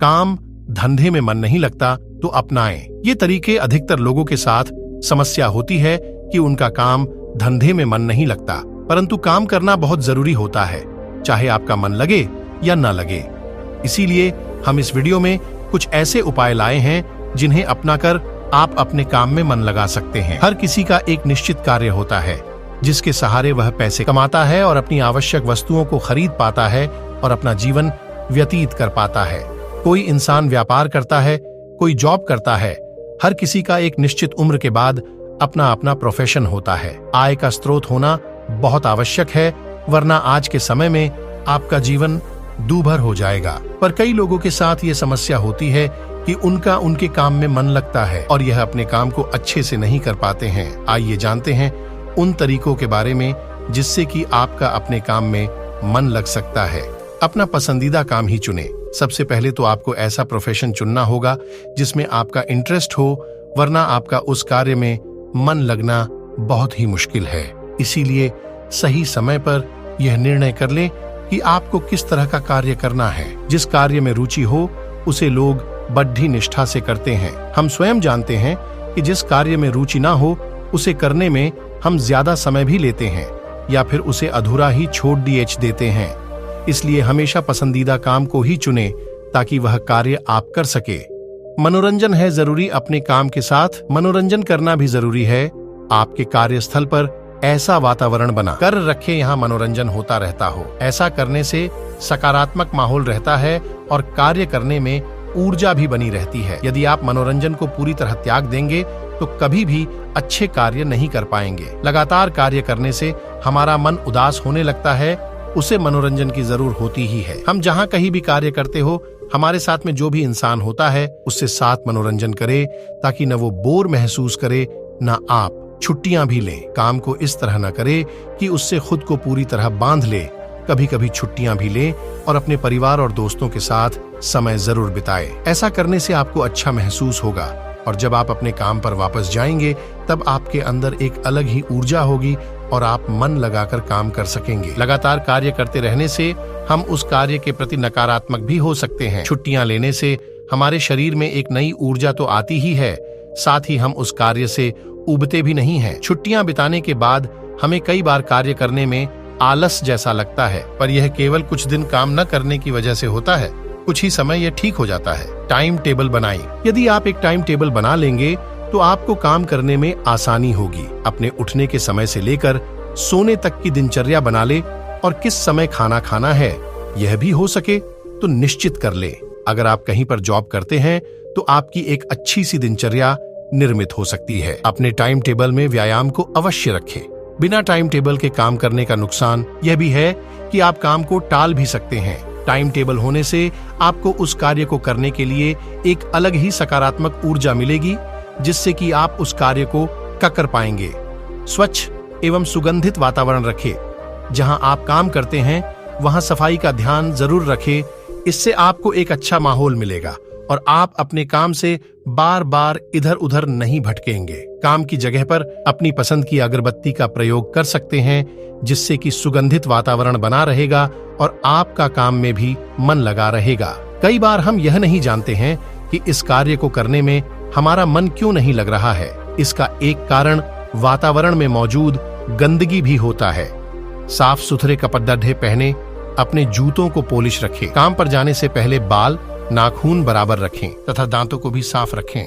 काम धंधे में मन नहीं लगता तो अपनाएं। ये तरीके अधिकतर लोगों के साथ समस्या होती है कि उनका काम धंधे में मन नहीं लगता, परंतु काम करना बहुत जरूरी होता है, चाहे आपका मन लगे या न लगे। इसीलिए हम इस वीडियो में कुछ ऐसे उपाय लाए हैं जिन्हें अपनाकर आप अपने काम में मन लगा सकते हैं। हर किसी का एक निश्चित कार्य होता है जिसके सहारे वह पैसे कमाता है और अपनी आवश्यक वस्तुओं को खरीद पाता है और अपना जीवन व्यतीत कर पाता है। कोई इंसान व्यापार करता है, कोई जॉब करता है। हर किसी का एक निश्चित उम्र के बाद अपना अपना प्रोफेशन होता है। आय का स्रोत होना बहुत आवश्यक है, वरना आज के समय में आपका जीवन दूभर हो जाएगा। पर कई लोगों के साथ ये समस्या होती है कि उनका उनके काम में मन लगता है और यह अपने काम को अच्छे से नहीं कर पाते हैं। आइए जानते हैं उन तरीकों के बारे में जिससे कि आपका अपने काम में मन लग सकता है। अपना पसंदीदा काम ही चुने। सबसे पहले तो आपको ऐसा प्रोफेशन चुनना होगा जिसमें आपका इंटरेस्ट हो, वरना आपका उस कार्य में मन लगना बहुत ही मुश्किल है। इसीलिए सही समय पर यह निर्णय कर ले कि आपको किस तरह का कार्य करना है। जिस कार्य में रुचि हो उसे लोग बड़ी निष्ठा से करते हैं। हम स्वयं जानते हैं कि जिस कार्य में रुचि ना हो उसे करने में हम ज्यादा समय भी लेते हैं या फिर उसे अधूरा ही छोड़ देते हैं। इसलिए हमेशा पसंदीदा काम को ही चुने ताकि वह कार्य आप कर सके। मनोरंजन है जरूरी, अपने काम के साथ मनोरंजन करना भी जरूरी है। आपके कार्यस्थल पर ऐसा वातावरण बना कर रखे यहाँ मनोरंजन होता रहता हो। ऐसा करने से सकारात्मक माहौल रहता है और कार्य करने में ऊर्जा भी बनी रहती है। यदि आप मनोरंजन को पूरी तरह त्याग देंगे तो कभी भी अच्छे कार्य नहीं कर पाएंगे। लगातार कार्य करने से हमारा मन उदास होने लगता है, उसे मनोरंजन की जरूर होती ही है। हम जहाँ कहीं भी कार्य करते हो, हमारे साथ में जो भी इंसान होता है उससे साथ मनोरंजन करे ताकि न वो बोर महसूस करे न आप। छुट्टियां भी लें। काम को इस तरह न करे कि उससे खुद को पूरी तरह बांध ले। कभी कभी छुट्टियां भी लें और अपने परिवार और दोस्तों के साथ समय जरूर बिताएं। ऐसा करने से आपको अच्छा महसूस होगा और जब आप अपने काम पर वापस जाएंगे तब आपके अंदर एक अलग ही ऊर्जा होगी और आप मन लगाकर काम कर सकेंगे। लगातार कार्य करते रहने से हम उस कार्य के प्रति नकारात्मक भी हो सकते हैं। छुट्टियां लेने से हमारे शरीर में एक नई ऊर्जा तो आती ही है, साथ ही हम उस कार्य से उबते भी नहीं हैं। छुट्टियां बिताने के बाद हमें कई बार कार्य करने में आलस जैसा लगता है, पर यह केवल कुछ दिन काम न करने की वजह से होता है। कुछ ही समय यह ठीक हो जाता है। टाइम टेबल बनाएं। यदि आप एक टाइम टेबल बना लेंगे तो आपको काम करने में आसानी होगी। अपने उठने के समय से लेकर सोने तक की दिनचर्या बना ले और किस समय खाना खाना है यह भी हो सके तो निश्चित कर ले। अगर आप कहीं पर जॉब करते हैं तो आपकी एक अच्छी सी दिनचर्या निर्मित हो सकती है। अपने टाइम टेबल में व्यायाम को अवश्य रखें। बिना टाइम टेबल के काम करने का नुकसान यह भी है कि आप काम को टाल भी सकते हैं। टाइम टेबल होने से आपको उस कार्य को करने के लिए एक अलग ही सकारात्मक ऊर्जा मिलेगी जिससे कि आप उस कार्य को कर पाएंगे। स्वच्छ एवं सुगंधित वातावरण रखें। जहां आप काम करते हैं वहां सफाई का ध्यान जरूर रखें। इससे आपको एक अच्छा माहौल मिलेगा और आप अपने काम से बार बार इधर उधर नहीं भटकेंगे। काम की जगह पर अपनी पसंद की अगरबत्ती का प्रयोग कर सकते हैं जिससे कि सुगंधित वातावरण बना रहेगा और आपका काम में भी मन लगा रहेगा। कई बार हम यह नहीं जानते हैं कि इस कार्य को करने में हमारा मन क्यों नहीं लग रहा है। इसका एक कारण वातावरण में मौजूद गंदगी भी होता है। साफ सुथरे कपड़े पहने, अपने जूतों को पॉलिश रखें। काम पर जाने से पहले बाल नाखून बराबर रखें तथा दांतों को भी साफ रखें।